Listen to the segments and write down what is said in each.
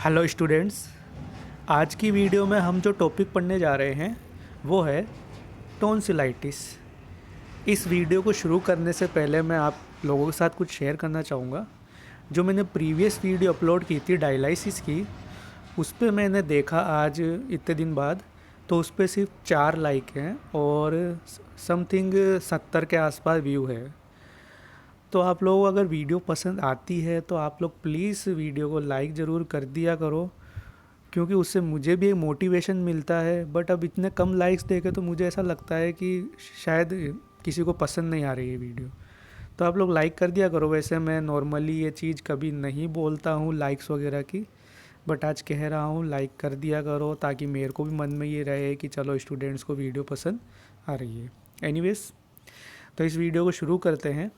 Hello students. आज की video में हम जो टॉपिक पढ़ने जा रहे हैं वो है टॉन्सिलाइटिस। इस वीडियो को शुरू करने से पहले मैं आप लोगों के साथ कुछ शेयर करना चाहूँगा। जो मैंने प्रीवियस वीडियो अपलोड की थी डायलिसिस की, उस पर मैंने देखा आज इतने दिन बाद तो उस पर सिर्फ 4 लाइक हैं और समथिंग 70 के आसपास व्यू है। तो आप लोगों को अगर वीडियो पसंद आती है तो आप लोग प्लीज़ वीडियो को लाइक ज़रूर कर दिया करो, क्योंकि उससे मुझे भी एक मोटिवेशन मिलता है। बट अब इतने कम लाइक्स देखे तो मुझे ऐसा लगता है कि शायद किसी को पसंद नहीं आ रही है वीडियो। तो आप लोग लाइक कर दिया करो। वैसे मैं नॉर्मली ये चीज़ कभी नहीं बोलता हूँ लाइक्स वगैरह की, बट आज कह रहा हूँ लाइक कर दिया करो ताकि मेरे को भी मन में ये रहे कि चलो स्टूडेंट्स को वीडियो पसंद आ रही है। एनीवेज, तो इस वीडियो को शुरू करते हैं।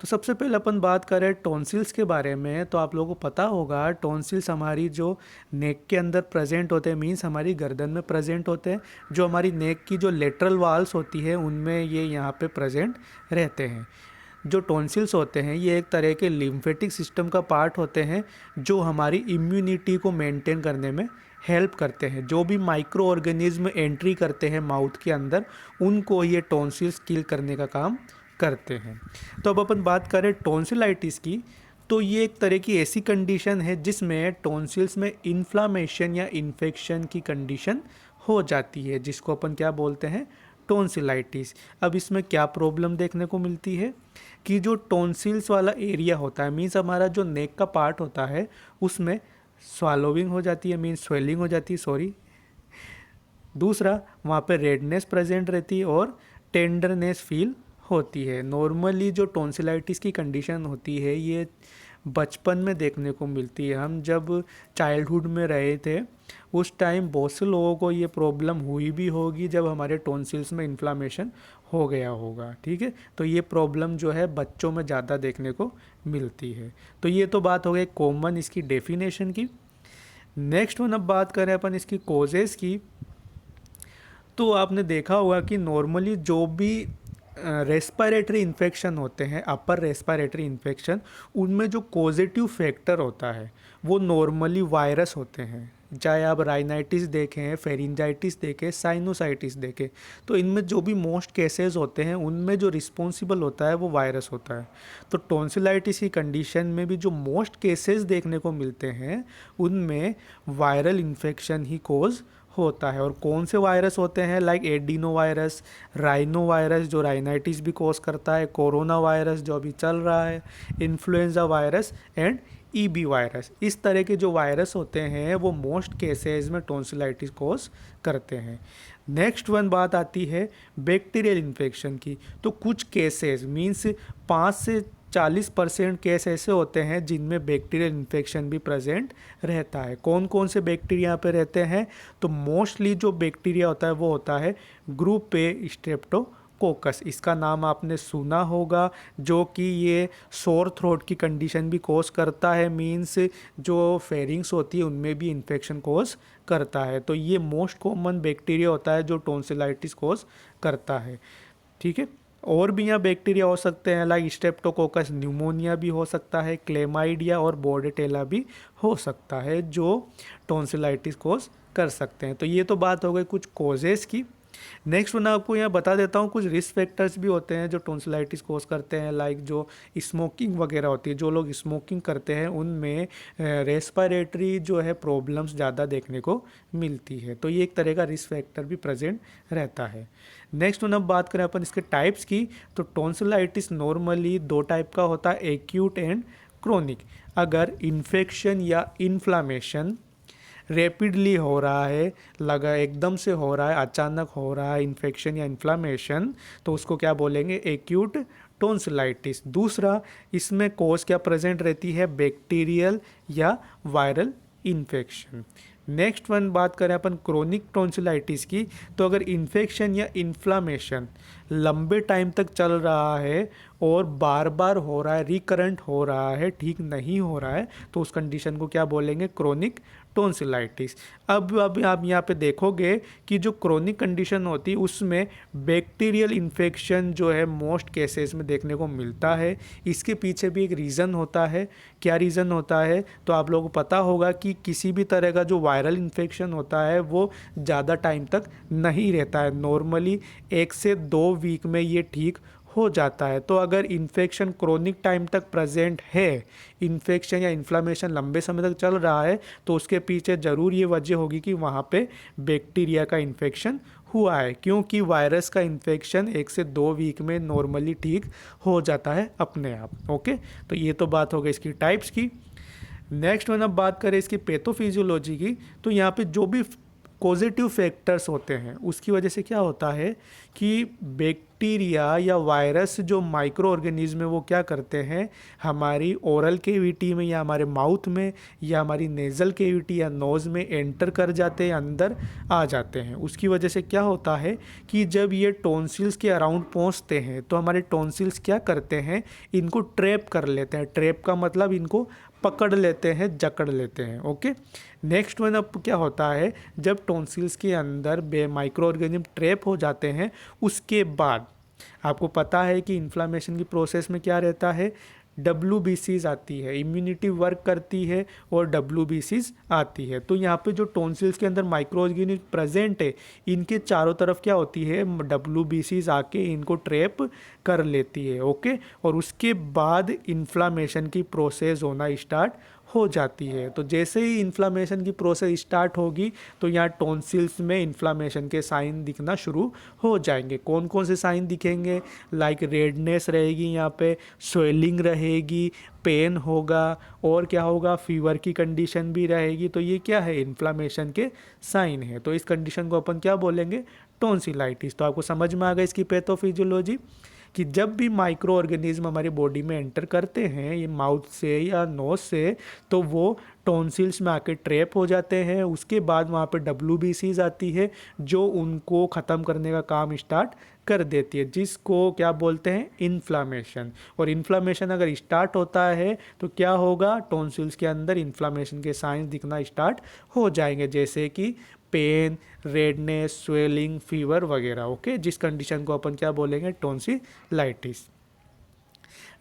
तो सबसे पहले अपन बात करें टॉन्सिल्स के बारे में। तो आप लोगों को पता होगा टॉन्सिल्स हमारी जो नेक के अंदर प्रेजेंट होते हैं, मीन्स हमारी गर्दन में प्रेजेंट होते हैं। जो हमारी नेक की जो लेटरल वाल्स होती है उनमें ये यहाँ पे प्रेजेंट रहते हैं। जो टॉन्सिल्स होते हैं ये एक तरह के लिम्फेटिक सिस्टम का पार्ट होते हैं जो हमारी इम्यूनिटी को मेंटेन करने में हेल्प करते हैं। जो भी माइक्रो ऑर्गेनिज्म एंट्री करते हैं माउथ के अंदर, उनको ये टॉन्सिल्स किल करने का काम करते हैं। तो अब अपन बात करें टॉन्सिलाइटिस की, तो ये एक तरह की ऐसी कंडीशन है जिसमें टॉन्सिल्स में इन्फ्लामेशन या इन्फेक्शन की कंडीशन हो जाती है, जिसको अपन क्या बोलते हैं, टॉन्सिलाइटिस। अब इसमें क्या प्रॉब्लम देखने को मिलती है कि जो टॉन्सिल्स वाला एरिया होता है, मीन्स हमारा जो नेक का पार्ट होता है, उसमें स्वालोविंग हो जाती है, मीन्स स्वेलिंग हो जाती है, सॉरी। दूसरा, वहाँ पे रेडनेस प्रेजेंट रहती है और टेंडरनेस फील होती है। नॉर्मली जो टॉन्सिलाइटिस की कंडीशन होती है ये बचपन में देखने को मिलती है। हम जब चाइल्डहुड में रहे थे उस टाइम बहुत से लोगों को ये प्रॉब्लम हुई भी होगी जब हमारे टॉन्सिल्स में इन्फ्लामेशन हो गया होगा। ठीक है, तो ये प्रॉब्लम जो है बच्चों में ज़्यादा देखने को मिलती है। तो ये तो बात हो गई कॉमन इसकी डेफिनेशन की। नेक्स्ट वन, अब बात करें अपन इसकी कॉजेज़ की। तो आपने देखा होगा कि नॉर्मली जो भी रेस्पिरेटरी इन्फेक्शन होते हैं, अपर रेस्पिरेटरी इन्फेक्शन, उनमें जो पॉजिटिव फैक्टर होता है वो नॉर्मली वायरस होते हैं। चाहे आप राइनाइटिस देखें, फेरिंजाइटिस देखें, साइनोसाइटिस देखें, तो इनमें जो भी मोस्ट केसेस होते हैं उनमें जो रिस्पॉन्सिबल होता है वो वायरस होता है। तो टॉन्सिलाइटिस की कंडीशन में भी जो मोस्ट केसेस देखने को मिलते हैं उनमें वायरल इन्फेक्शन ही कॉज होता है। और कौन से वायरस होते हैं, like adeno virus, rhino virus जो राइनाइटिस भी कॉज करता है, कोरोना वायरस जो अभी चल रहा है, influenza virus and EB virus. इस तरह के जो वायरस होते हैं वो मोस्ट केसेस में टॉन्सिलाइटिस कॉज करते हैं। नेक्स्ट वन बात आती है बैक्टीरियल इन्फेक्शन की। तो कुछ केसेस मीन्स 5 से 40% केस ऐसे होते हैं जिनमें बैक्टीरियल इन्फेक्शन भी प्रेजेंट रहता है। कौन कौन से बैक्टीरिया यहाँ पे रहते हैं, तो मोस्टली जो बैक्टीरिया होता है वो होता है ग्रुप ए स्ट्रेप्टोकोकस। इसका नाम आपने सुना होगा, जो कि ये सोर थ्रोट की कंडीशन भी कॉज करता है, मीन्स जो फेरिंग्स होती है उनमें भी इन्फेक्शन कॉज करता है। तो ये मोस्ट कॉमन बैक्टीरिया होता है जो टॉन्सिलाइटिस कॉज करता है। ठीक है, और भी यहाँ बैक्टीरिया हो सकते हैं, लाइक स्ट्रेप्टोकोकस न्यूमोनिया भी हो सकता है, क्लेमाइडिया और बोर्डेटेला भी हो सकता है जो टॉन्सिलाइटिस कॉज कर सकते हैं। तो ये तो बात हो गई कुछ कॉजेज़ की। नेक्स्ट मैं आपको यहाँ बता देता हूँ कुछ रिस्क फैक्टर्स भी होते हैं जो टॉन्सिलाइटिस कॉज करते हैं, लाइक जो स्मोकिंग वगैरह होती है। जो लोग स्मोकिंग करते हैं उनमें रेस्पिरेटरी जो है प्रॉब्लम्स ज़्यादा देखने को मिलती है। तो ये एक तरह का रिस्क फैक्टर भी प्रेजेंट रहता है। नेक्स्ट अब बात करें अपन इसके टाइप्स की, तो टॉन्सिलाइटिस नॉर्मली 2 टाइप का होता है, एक्यूट एंड क्रोनिक। अगर इन्फेक्शन या इन्फ्लामेशन रैपिडली हो रहा है, लगा एकदम से हो रहा है, अचानक हो रहा है इन्फेक्शन या इन्फ्लामेशन, तो उसको क्या बोलेंगे, एक्यूट टॉन्सिलाइटिस। दूसरा, इसमें कॉज क्या प्रेजेंट रहती है, बैक्टीरियल या वायरल इन्फेक्शन। नेक्स्ट वन बात करें अपन क्रोनिक टॉन्सिलाइटिस की, तो अगर इन्फेक्शन या इन्फ्लामेशन लंबे टाइम तक चल रहा है और बार बार हो रहा है, रिकरेंट हो रहा है, ठीक नहीं हो रहा है, तो उस कंडीशन को क्या बोलेंगे? क्रोनिक टोंसिलाइटिस। अब आप यहाँ पे देखोगे कि जो क्रोनिक कंडीशन होती है उसमें बैक्टीरियल इन्फेक्शन जो है मोस्ट केसेस में देखने को मिलता है। इसके पीछे भी एक रीज़न होता है। क्या रीज़न होता है? तो आप लोगों को पता होगा कि किसी भी तरह का जो वायरल इन्फेक्शन होता है वो ज़्यादा टाइम तक नहीं रहता है। नॉर्मली 1 से 2 वीक में ये ठीक हो जाता है। तो अगर इन्फेक्शन क्रोनिक टाइम तक प्रेजेंट है, इन्फेक्शन या इन्फ्लामेशन लंबे समय तक चल रहा है, तो उसके पीछे ज़रूर ये वजह होगी कि वहाँ पे बैक्टीरिया का इन्फेक्शन हुआ है, क्योंकि वायरस का इन्फेक्शन 1 से 2 वीक में नॉर्मली ठीक हो जाता है अपने आप। ओके, तो ये तो बात हो गई इसकी टाइप्स की। नेक्स्ट वन, अब बात करें इसकी पैथोफिजियोलॉजी की, तो यहाँ पे जो भी पॉजिटिव फैक्टर्स होते हैं उसकी वजह से क्या होता है कि बैक्टीरिया या वायरस जो माइक्रो ऑर्गेनिज्म है वो क्या करते हैं, हमारी ओरल केविटी में या हमारे माउथ में या हमारी नेज़ल केविटी या नोज़ में एंटर कर जाते हैं, अंदर आ जाते हैं। उसकी वजह से क्या होता है कि जब ये टॉन्सिल्स के अराउंड पहुंचते हैं तो हमारे टॉन्सिल्स क्या करते हैं, इनको ट्रैप कर लेते हैं। ट्रैप का मतलब इनको पकड़ लेते हैं, जकड़ लेते हैं। ओके, नेक्स्ट वन, अब क्या होता है जब टॉन्सिल्स के अंदर माइक्रो ऑर्गेनिज्म ट्रैप हो जाते हैं, उसके बाद आपको पता है कि इन्फ्लामेशन की प्रोसेस में क्या रहता है, WBCs आती है, इम्यूनिटी वर्क करती है और WBCs आती है। तो यहाँ पे जो टॉन्सिल्स के अंदर माइक्रो ऑर्गेनिज्म प्रेजेंट है, इनके चारों तरफ क्या होती है, WBCs आके इनको ट्रैप कर लेती है। ओके, और उसके बाद इन्फ्लामेशन की प्रोसेस होना स्टार्ट हो जाती है। तो जैसे ही इन्फ्लामेशन की प्रोसेस स्टार्ट होगी तो यहाँ टॉन्सिल्स में इन्फ्लामेशन के साइन दिखना शुरू हो जाएंगे। कौन कौन से साइन दिखेंगे? लाइक रेडनेस रहेगी, यहाँ पे स्वेलिंग रहेगी, पेन होगा, और क्या होगा, फीवर की कंडीशन भी रहेगी। तो ये क्या है, इन्फ्लामेशन के साइन है। तो इस कंडीशन को अपन क्या बोलेंगे, टॉन्सिलाइटिस। तो आपको समझ में आ गया इसकी पैथोफिजियोलॉजी कि जब भी माइक्रो ऑर्गेनिज्म हमारी बॉडी में एंटर करते हैं, ये माउथ से या नोज से, तो वो टॉन्सिल्स में आके ट्रैप हो जाते हैं। उसके बाद वहाँ पे WBCs आती है जो उनको ख़त्म करने का काम स्टार्ट कर देती है, जिसको क्या बोलते हैं, इन्फ्लामेशन। और इन्फ्लामेशन अगर स्टार्ट होता है तो क्या होगा, टॉन्सिल्स के अंदर इन्फ्लामेशन के साइंस दिखना स्टार्ट हो जाएंगे, जैसे कि पेन, रेडनेस, स्वेलिंग, फीवर वगैरह। ओके, जिस कंडीशन को अपन क्या बोलेंगे, टॉन्सिलाइटिस।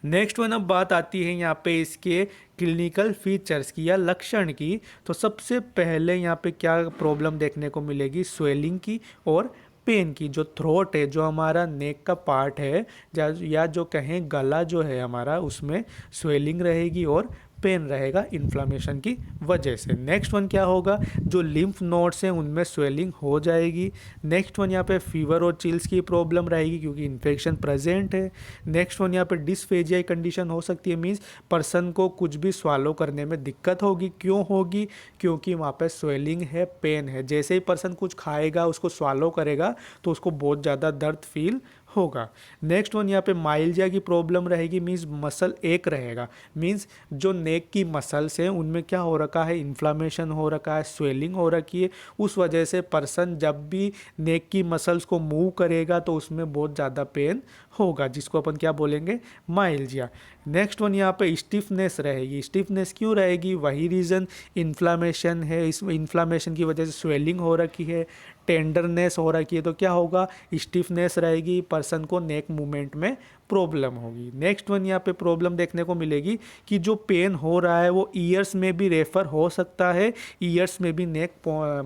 नेक्स्ट वन, अब बात आती है यहाँ पे इसके क्लिनिकल फीचर्स की या लक्षण की। तो सबसे पहले यहाँ पे क्या प्रॉब्लम देखने को मिलेगी, स्वेलिंग की और पेन की। जो थ्रोट है, जो हमारा नेक का पार्ट है, या जो कहें गला जो है हमारा, उसमें स्वेलिंग रहेगी और पेन रहेगा इन्फ्लामेशन की वजह से। नेक्स्ट वन क्या होगा, जो लिम्फ नोड्स हैं उनमें स्वेलिंग हो जाएगी। नेक्स्ट वन यहाँ पे फीवर और चिल्स की प्रॉब्लम रहेगी क्योंकि इन्फेक्शन प्रेजेंट है। नेक्स्ट वन यहाँ पे डिस्फेजिया कंडीशन हो सकती है, मीन्स पर्सन को कुछ भी स्वालो करने में दिक्कत होगी। क्यों होगी? क्योंकि वहाँ पे स्वेलिंग है, पेन है। जैसे ही पर्सन कुछ खाएगा, उसको स्वालो करेगा, तो उसको बहुत ज़्यादा दर्द फील होगा। नेक्स्ट वन यहाँ पे माइल्जिया की प्रॉब्लम रहेगी, मीन्स मसल एक रहेगा, मीन्स जो नेक की मसल्स हैं उनमें क्या हो रखा है, इन्फ्लामेशन हो रखा है, स्वेलिंग हो रखी है। उस वजह से पर्सन जब भी नेक की मसल्स को मूव करेगा तो उसमें बहुत ज़्यादा पेन होगा, जिसको अपन क्या बोलेंगे, माइल्जिया। नेक्स्ट वन यहाँ पे स्टिफनेस रहेगी। स्टिफनेस क्यों रहेगी? वही रीज़न, इन्फ्लामेशन है, इस इन्फ्लामेशन की वजह से स्वेलिंग हो रखी है, टेंडरनेस हो रखी है, तो क्या होगा, स्टिफनेस रहेगी, पर्सन को नेक मूवमेंट में प्रॉब्लम होगी। नेक्स्ट वन यहाँ पे प्रॉब्लम देखने को मिलेगी कि जो पेन हो रहा है वो ईयर्स में भी रेफर हो सकता है, ईयर्स में भी नेक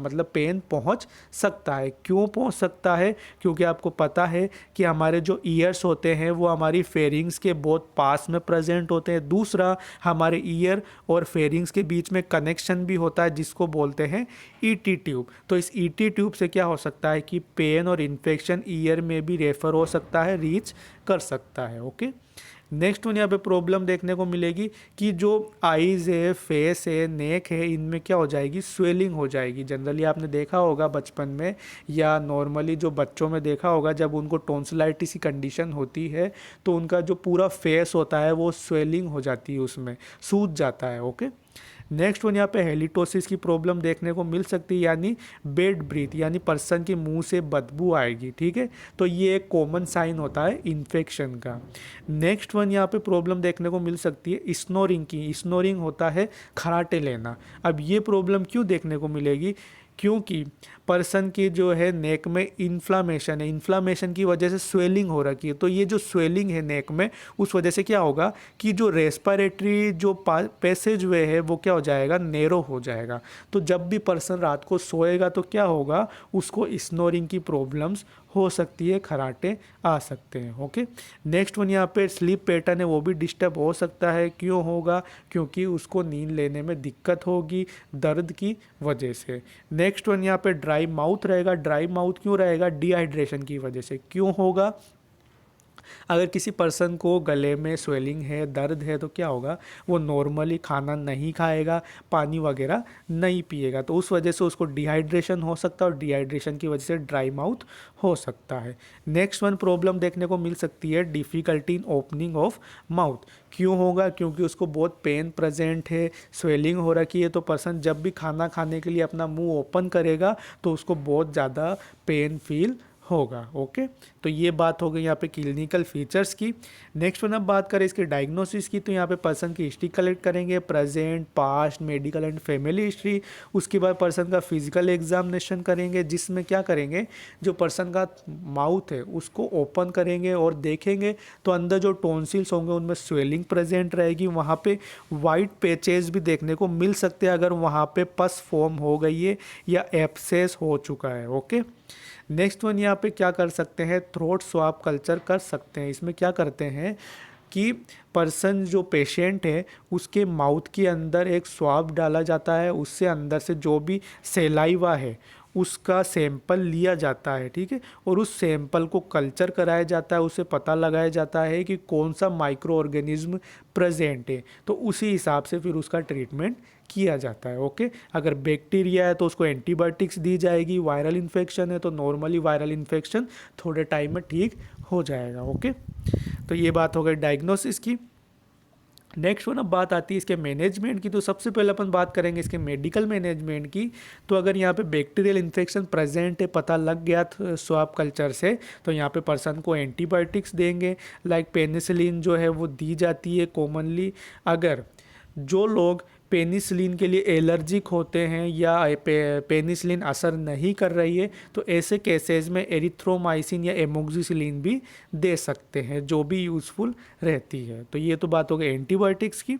मतलब पेन पहुँच सकता है। क्यों पहुँच सकता है? क्योंकि आपको पता है कि हमारे जो ईयर्स होते हैं वो हमारी फेरिंग्स के बहुत पास में प्रेजेंट होते हैं। दूसरा, हमारे ईयर और फेरिंग्स के बीच में कनेक्शन भी होता है जिसको बोलते हैं ईटी ट्यूब। तो इस ईटी ट्यूब से क्या हो सकता है कि पेन और इन्फेक्शन ईयर में भी रेफर हो सकता है, रीच कर सकता है। ओके, नेक्स्ट वन यहाँ पे प्रॉब्लम देखने को मिलेगी कि जो आईज है, फेस है, नेक है, इनमें क्या हो जाएगी, स्वेलिंग हो जाएगी। जनरली आपने देखा होगा बचपन में या नॉर्मली जो बच्चों में देखा होगा, जब उनको टॉन्सिलाइटिस की कंडीशन होती है तो उनका जो पूरा फेस होता है वो स्वेलिंग हो जाती है, उसमें सूज जाता है। ओके, नेक्स्ट वन यहाँ पे हेलिटोसिस की प्रॉब्लम देखने को मिल सकती है, यानी बेड ब्रीथ, यानी पर्सन के मुंह से बदबू आएगी, ठीक है। तो ये एक कॉमन साइन होता है इन्फेक्शन का। नेक्स्ट वन यहाँ पे प्रॉब्लम देखने को मिल सकती है स्नोरिंग की। स्नोरिंग होता है खराटे लेना। अब ये प्रॉब्लम क्यों देखने को मिलेगी, क्योंकि पर्सन की जो है नेक में इन्फ्लामेशन है, इन्फ्लामेशन की वजह से स्वेलिंग हो रखी है। तो ये जो स्वेलिंग है नेक में, उस वजह से क्या होगा कि जो रेस्पिरेटरी जो पैसेज वे है वो क्या हो जाएगा, नैरो हो जाएगा। तो जब भी पर्सन रात को सोएगा तो क्या होगा, उसको स्नोरिंग की प्रॉब्लम्स हो सकती है, खराटे आ सकते हैं। ओके, नेक्स्ट वन यहाँ पे स्लीप पैटर्न है, वो भी डिस्टर्ब हो सकता है। क्यों होगा, क्योंकि उसको नींद लेने में दिक्कत होगी दर्द की वजह से। नेक्स्ट वन यहाँ पे ड्राई माउथ रहेगा। ड्राई माउथ क्यों रहेगा, डिहाइड्रेशन की वजह से। क्यों होगा, अगर किसी पर्सन को गले में स्वेलिंग है, दर्द है, तो क्या होगा, वो नॉर्मली खाना नहीं खाएगा, पानी वगैरह नहीं पिएगा, तो उस वजह से उसको डिहाइड्रेशन हो सकता है और डिहाइड्रेशन की वजह से ड्राई माउथ हो सकता है। नेक्स्ट वन प्रॉब्लम देखने को मिल सकती है difficulty in opening of mouth. क्यों होगा, क्योंकि उसको बहुत पेन प्रेजेंट है, स्वेलिंग हो रखी है, तो पर्सन जब भी खाना खाने के लिए अपना मुंह ओपन करेगा तो उसको बहुत ज़्यादा पेन फील होगा। ओके, तो ये बात हो गई यहाँ पे क्लिनिकल फीचर्स की। नेक्स्ट वन अब बात करें इसके डायग्नोसिस की, तो यहाँ पे पर्सन की हिस्ट्री कलेक्ट करेंगे, present, past, medical and family history. उसके बाद पर्सन का फिजिकल एग्जामिनेशन करेंगे, जिसमें क्या करेंगे, जो पर्सन का माउथ है उसको ओपन करेंगे और देखेंगे तो अंदर जो टॉन्सिल्स होंगे उनमें स्वेलिंग प्रेजेंट रहेगी। वहाँ पे वाइट पैचेस भी देखने को मिल सकते हैं अगर वहाँ पे पस फॉर्म हो गई है या एब्सेस हो चुका है। ओके, नेक्स्ट वन यहाँ पे क्या कर सकते हैं, थ्रोट स्वाब कल्चर कर सकते हैं। इसमें क्या करते हैं कि पर्सन जो पेशेंट है उसके माउथ के अंदर एक स्वाब डाला जाता है, उससे अंदर से जो भी सेलाइवा है उसका सैंपल लिया जाता है, ठीक है, और उस सैंपल को कल्चर कराया जाता है, उसे पता लगाया जाता है कि कौन सा माइक्रो ऑर्गेनिज्म प्रेजेंट है, तो उसी हिसाब से फिर उसका ट्रीटमेंट किया जाता है। ओके, अगर बैक्टीरिया है तो उसको एंटीबायोटिक्स दी जाएगी, वायरल इन्फेक्शन है तो नॉर्मली वायरल इन्फेक्शन थोड़े टाइम में ठीक हो जाएगा। ओके, तो ये बात हो गई डायग्नोसिस की। नेक्स्ट वन अब बात आती है इसके मैनेजमेंट की। तो सबसे पहले अपन बात करेंगे इसके मेडिकल मैनेजमेंट की। तो अगर यहाँ पे बैक्टीरियल इन्फेक्शन प्रेजेंट है, पता लग गया स्वाब कल्चर से, तो यहाँ पे पर्सन को एंटीबायोटिक्स देंगे, लाइक पेनिसिलिन जो है वो दी जाती है कॉमनली। अगर जो लोग पेनिसिलिन के लिए एलर्जिक होते हैं या पेनिसिलिन असर नहीं कर रही है, तो ऐसे केसेस में एरिथ्रोमाइसिन या एमोक्सिसिलिन भी दे सकते हैं, जो भी यूज़फुल रहती है। तो ये तो बात हो गई एंटीबायोटिक्स की।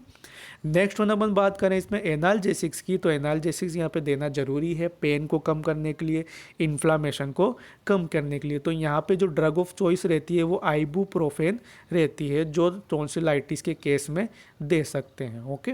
नेक्स्ट वन अपन बात करें इसमें एनाल्जेसिक्स की। तो एनाल्जेसिक्स यहाँ पे देना ज़रूरी है पेन को कम करने के लिए, इन्फ्लामेशन को कम करने के लिए। तो यहाँ पे जो ड्रग ऑफ चॉइस रहती है वो आइबुप्रोफेन रहती है, जो टॉन्सिलाइटिस के केस में दे सकते हैं। ओके,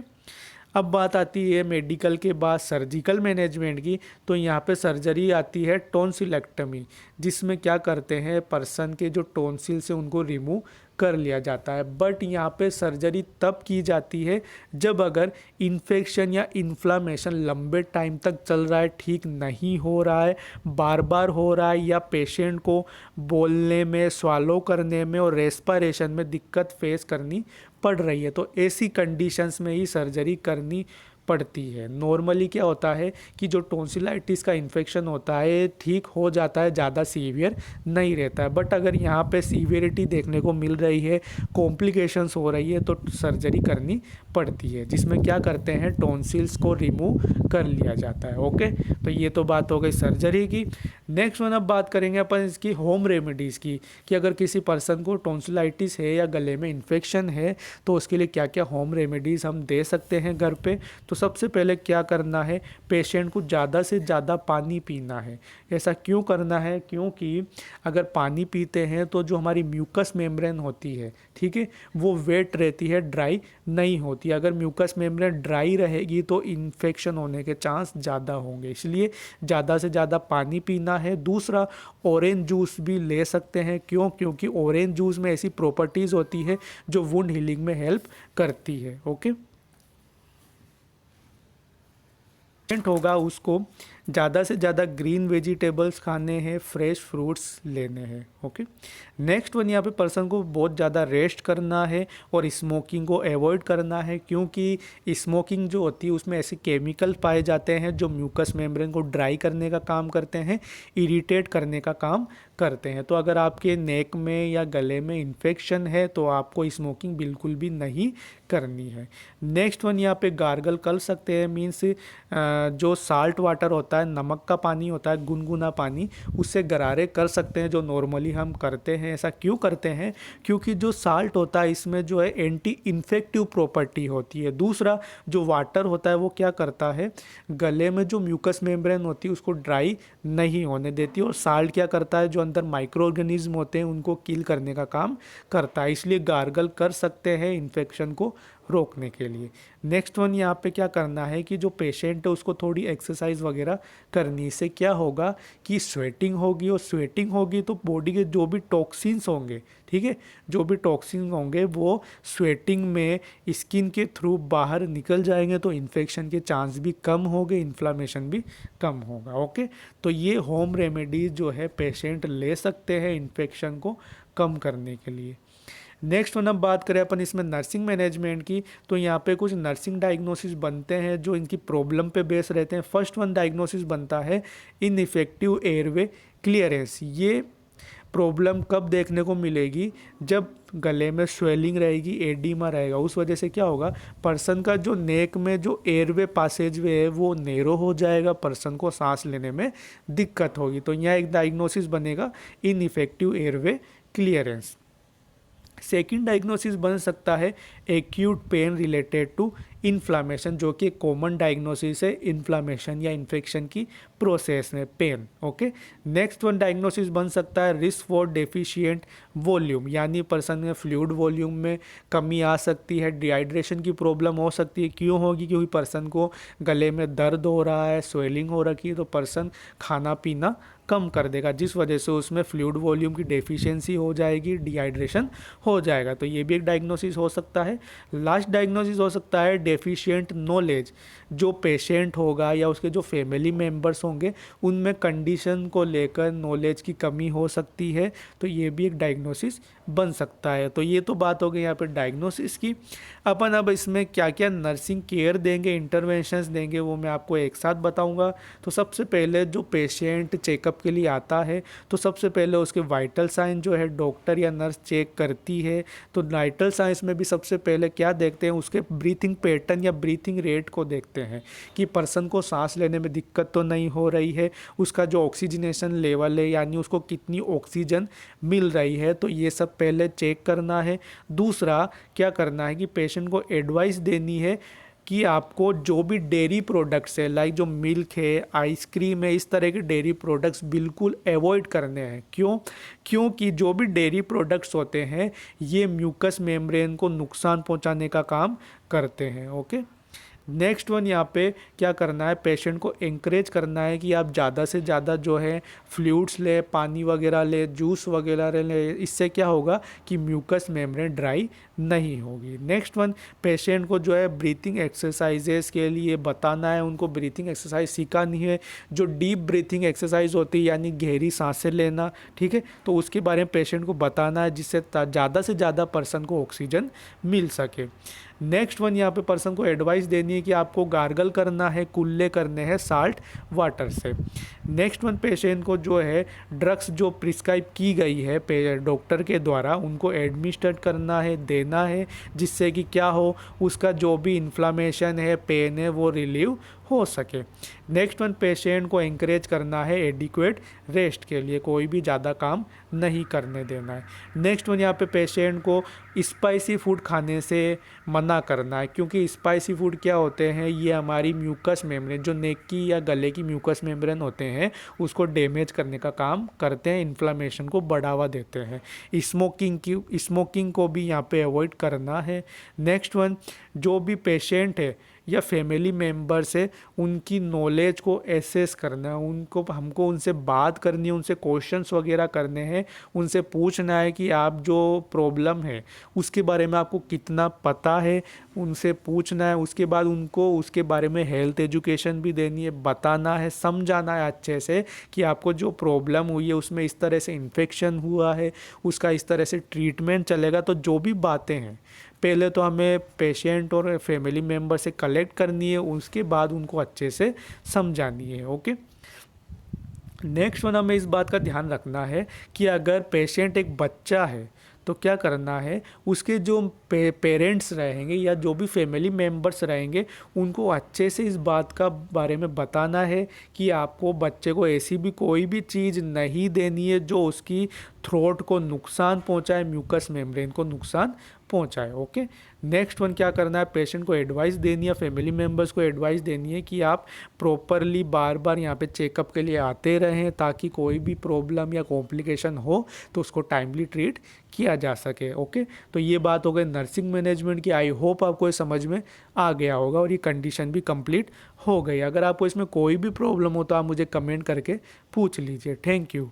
अब बात आती है मेडिकल के बाद सर्जिकल मैनेजमेंट की। तो यहाँ पे सर्जरी आती है टॉन्सिलेक्टमी, जिसमें क्या करते हैं, पर्सन के जो टॉन्सिल्स हैं उनको रिमूव कर लिया जाता है। बट यहाँ पे सर्जरी तब की जाती है जब अगर इन्फेक्शन या इन्फ्लामेशन लंबे टाइम तक चल रहा है, ठीक नहीं हो रहा है, बार बार हो रहा है, या पेशेंट को बोलने में, स्वालो करने में और रेस्पिरेशन में दिक्कत फेस करनी पड़ रही है। तो ऐसी कंडीशंस में ही सर्जरी करनी पड़ती है। नॉर्मली क्या होता है कि जो टॉन्सिलाइटिस का इन्फेक्शन होता है ठीक हो जाता है, ज़्यादा सीवियर नहीं रहता है। बट अगर यहाँ पे सीवियरिटी देखने को मिल रही है, कॉम्प्लिकेशंस हो रही है, तो सर्जरी करनी पड़ती है, जिसमें क्या करते हैं, टॉन्सिल्स को रिमूव कर लिया जाता है। ओके, तो ये तो बात हो गई सर्जरी की। नेक्स्ट वन अब बात करेंगे अपन इसकी होम रेमेडीज़ की, कि अगर किसी पर्सन को टॉन्सिलाइटिस है या गले में इन्फेक्शन है तो उसके लिए क्या क्या होम रेमेडीज़ हम दे सकते हैं घर पे। तो सबसे पहले क्या करना है, पेशेंट को ज़्यादा से ज़्यादा पानी पीना है। ऐसा क्यों करना है, क्योंकि अगर पानी पीते हैं तो जो हमारी म्यूकस मेम्ब्रेन होती है, ठीक है, वो वेट रहती है, ड्राई नहीं होती। अगर म्यूकस मेम्ब्रेन ड्राई रहेगी तो इन्फेक्शन होने के चांस ज़्यादा होंगे, इसलिए ज़्यादा से ज़्यादा पानी पीना है। दूसरा, ऑरेंज जूस भी ले सकते हैं। क्यों, क्योंकि ऑरेंज जूस में ऐसी प्रॉपर्टीज़ होती है जो वुंड हीलिंग में हेल्प करती है। ओके, होगा उसको ज़्यादा से ज़्यादा ग्रीन वेजिटेबल्स खाने हैं, फ्रेश फ्रूट्स लेने हैं। ओके, नेक्स्ट वन, यहाँ पे पर्सन को बहुत ज़्यादा रेस्ट करना है और स्मोकिंग को अवॉइड करना है, क्योंकि स्मोकिंग जो होती है उसमें ऐसे केमिकल पाए जाते हैं जो म्यूकस मेम्ब्रेन को ड्राई करने का काम करते हैं, इरिटेट करने का काम करते हैं। तो अगर आपके नेक में या गले में इन्फेक्शन है तो आपको स्मोकिंग बिल्कुल भी नहीं करनी है। नेक्स्ट वन, यहाँ पे गार्गल कर सकते हैं, मीन्स जो साल्ट वाटर होता है, नमक का पानी होता है, गुनगुना पानी, उससे गरारे कर सकते हैं, जो नॉर्मली हम करते हैं। ऐसा क्यों करते हैं? क्योंकि जो साल्ट होता है इसमें जो है एंटी इन्फेक्टिव प्रॉपर्टी होती है। दूसरा, जो वाटर होता है वो क्या करता है, गले में जो म्यूकस मेम्ब्रेन होती है उसको ड्राई नहीं होने देती, और साल्ट क्या करता है, जो अंदर माइक्रो ऑर्गेनिज्म होते हैं उनको किल करने का काम करता है। इसलिए गार्गल कर सकते हैं इन्फेक्शन को रोकने के लिए। नेक्स्ट वन, यहाँ पे क्या करना है कि जो पेशेंट है उसको थोड़ी एक्सरसाइज वगैरह करनी। इससे क्या होगा कि स्वेटिंग होगी, और स्वेटिंग होगी तो बॉडी के जो भी टॉक्सिन्स होंगे, ठीक है, जो भी टॉक्सिन्स होंगे वो स्वेटिंग में स्किन के थ्रू बाहर निकल जाएंगे, तो इन्फेक्शन के चांस भी कम होंगे, इन्फ्लामेशन भी कम होगा। ओके, तो ये होम रेमेडीज जो है पेशेंट ले सकते हैं इन्फेक्शन को कम करने के लिए। नेक्स्ट वन, अब बात करें अपन इसमें नर्सिंग मैनेजमेंट की, तो यहाँ पे कुछ नर्सिंग डायग्नोसिस बनते हैं जो इनकी प्रॉब्लम पे बेस रहते हैं। फर्स्ट वन डायग्नोसिस बनता है इनइफेक्टिव एयरवे क्लियरेंस। ये प्रॉब्लम कब देखने को मिलेगी? जब गले में स्वेलिंग रहेगी, एडिमा रहेगा, उस वजह से क्या होगा, पर्सन का जो नेक में जो एयरवे पासेज वे है वो नैरो हो जाएगा, पर्सन को सांस लेने में दिक्कत होगी। तो यहाँ एक डायग्नोसिस बनेगा ineffective airway clearance. Second diagnosis बन सकता है acute pain related to inflammation, जो कि कॉमन डायग्नोसिस है इन्फ्लामेशन या इन्फेक्शन की प्रोसेस में, pain. Okay, next one diagnosis बन सकता है रिस्क फॉर डेफिशिएंट वॉल्यूम, यानी पर्सन में फ्लूइड वॉल्यूम में कमी आ सकती है, डिहाइड्रेशन की प्रॉब्लम हो सकती है। क्यों होगी? क्योंकि पर्सन को गले में दर्द हो रहा है, स्वेलिंग हो रखी है, तो पर्सन खाना पीना कम कर देगा, जिस वजह से उसमें फ्लूइड वॉल्यूम की डेफिशिएंसी हो जाएगी, डिहाइड्रेशन हो जाएगा। तो ये भी एक डायग्नोसिस हो सकता है। लास्ट डायग्नोसिस हो सकता है डेफिशिएंट नॉलेज, जो पेशेंट होगा या उसके जो फैमिली मेम्बर्स होंगे उनमें कंडीशन को लेकर नॉलेज की कमी हो सकती है, तो ये भी एक डायग्नोसिस बन सकता है। तो ये तो बात हो गई यहाँ पर डायग्नोसिस की। अपन अब इसमें क्या क्या नर्सिंग केयर देंगे, इंटरवेंशंस देंगे, वो मैं आपको एक साथ बताऊंगा। तो सबसे पहले जो पेशेंट चेकअप के लिए आता है तो सबसे पहले उसके वाइटल साइन जो है डॉक्टर या नर्स चेक करती है। तो वाइटल साइंस में भी सबसे पहले क्या देखते हैं, उसके ब्रीथिंग पैटर्न या ब्रीथिंग रेट को देखते हैं कि पर्सन को सांस लेने में दिक्कत तो नहीं हो रही है, उसका जो ऑक्सीजनेशन लेवल है यानी उसको कितनी ऑक्सीजन मिल रही है, तो ये सब पहले चेक करना है। दूसरा क्या करना है कि पेशेंट को एडवाइस देनी है कि आपको जो भी डेयरी प्रोडक्ट्स है, लाइक जो मिल्क है, आइसक्रीम है, इस तरह के डेयरी प्रोडक्ट्स बिल्कुल अवॉइड करने हैं। क्यों? क्योंकि जो भी डेयरी प्रोडक्ट्स होते हैं ये म्यूकस मेम्ब्रेन को नुकसान पहुंचाने का काम करते हैं। ओके, नेक्स्ट वन, यहाँ पे क्या करना है, पेशेंट को एंकरेज करना है कि आप ज़्यादा से ज़्यादा जो है फ्लूइड्स ले, पानी वगैरह ले, जूस वगैरह ले, इससे क्या होगा कि म्यूकस मेम्ब्रेन ड्राई नहीं होगी। नेक्स्ट वन, पेशेंट को जो है ब्रीथिंग एक्सरसाइजेस के लिए बताना है, उनको ब्रीथिंग एक्सरसाइज सिखानी है, जो डीप ब्रीथिंग एक्सरसाइज होती है यानी गहरी सांसें लेना, ठीक है, तो उसके बारे में पेशेंट को बताना है, जिससे ज़्यादा से ज़्यादा पर्सन को ऑक्सीजन मिल सके। नेक्स्ट वन, यहाँ पे पर्सन को एडवाइस देनी है कि आपको गार्गल करना है, कुल्ले करने हैं साल्ट वाटर से। नेक्स्ट वन, पेशेंट को जो है ड्रग्स जो प्रिस्क्राइब की गई है डॉक्टर के द्वारा उनको एडमिनिस्ट्रेट करना है, देना है, जिससे कि क्या हो, उसका जो भी इन्फ्लामेशन है, पेन है, वो रिलीव हो सके। नेक्स्ट वन, पेशेंट को एंकरेज करना है एडिक्वेट रेस्ट के लिए, कोई भी ज़्यादा काम नहीं करने देना है। नेक्स्ट वन, यहाँ पे पेशेंट को स्पाइसी फूड खाने से मना करना है, क्योंकि स्पाइसी फूड क्या होते हैं, ये हमारी म्यूकस मेम्ब्रेन, जो नेक की या गले की म्यूकस मेम्ब्रेन होते हैं उसको डैमेज करने का काम करते हैं, इन्फ्लामेशन को बढ़ावा देते हैं। स्मोकिंग को भी यहाँ पे अवॉइड करना है। नेक्स्ट वन, जो भी पेशेंट है या फैमिली मेम्बर से उनकी नॉलेज को एसेस करना है, हमको उनसे बात करनी है, उनसे क्वेश्चंस वगैरह करने हैं, उनसे पूछना है कि आप जो प्रॉब्लम है उसके बारे में आपको कितना पता है, उनसे पूछना है। उसके बाद उनको उसके बारे में हेल्थ एजुकेशन भी देनी है, बताना है, समझाना है अच्छे से कि आपको जो प्रॉब्लम हुई है उसमें इस तरह से इन्फेक्शन हुआ है, उसका इस तरह से ट्रीटमेंट चलेगा। तो जो भी बातें हैं पहले तो हमें पेशेंट और फैमिली मेम्बर से कलेक्ट करनी है, उसके बाद उनको अच्छे से समझानी है। ओके, नेक्स्ट वन हमें इस बात का ध्यान रखना है कि अगर पेशेंट एक बच्चा है तो क्या करना है, उसके जो पेरेंट्स रहेंगे या जो भी फैमिली मेम्बर्स रहेंगे उनको अच्छे से इस बात का बारे में बताना है कि आपको बच्चे को ऐसी भी कोई भी चीज़ नहीं देनी है जो उसकी थ्रोट को नुकसान पहुंचाए, म्यूकस मेम्ब्रेन को नुकसान पहुंचाए। ओके, नेक्स्ट वन क्या करना है, पेशेंट को एडवाइस देनी है, फैमिली मेम्बर्स को एडवाइस देनी है कि आप प्रॉपरली बार बार यहाँ पे चेकअप के लिए आते रहें ताकि कोई भी प्रॉब्लम या कॉम्प्लिकेशन हो तो उसको टाइमली ट्रीट किया जा सके। ओके, तो ये बात हो गई नर्सिंग मैनेजमेंट की। आई होप आपको ये समझ में आ गया होगा और ये कंडीशन भी कंप्लीट हो गई। अगर आपको इसमें कोई भी प्रॉब्लम हो तो आप मुझे कमेंट करके पूछ लीजिए। Thank you.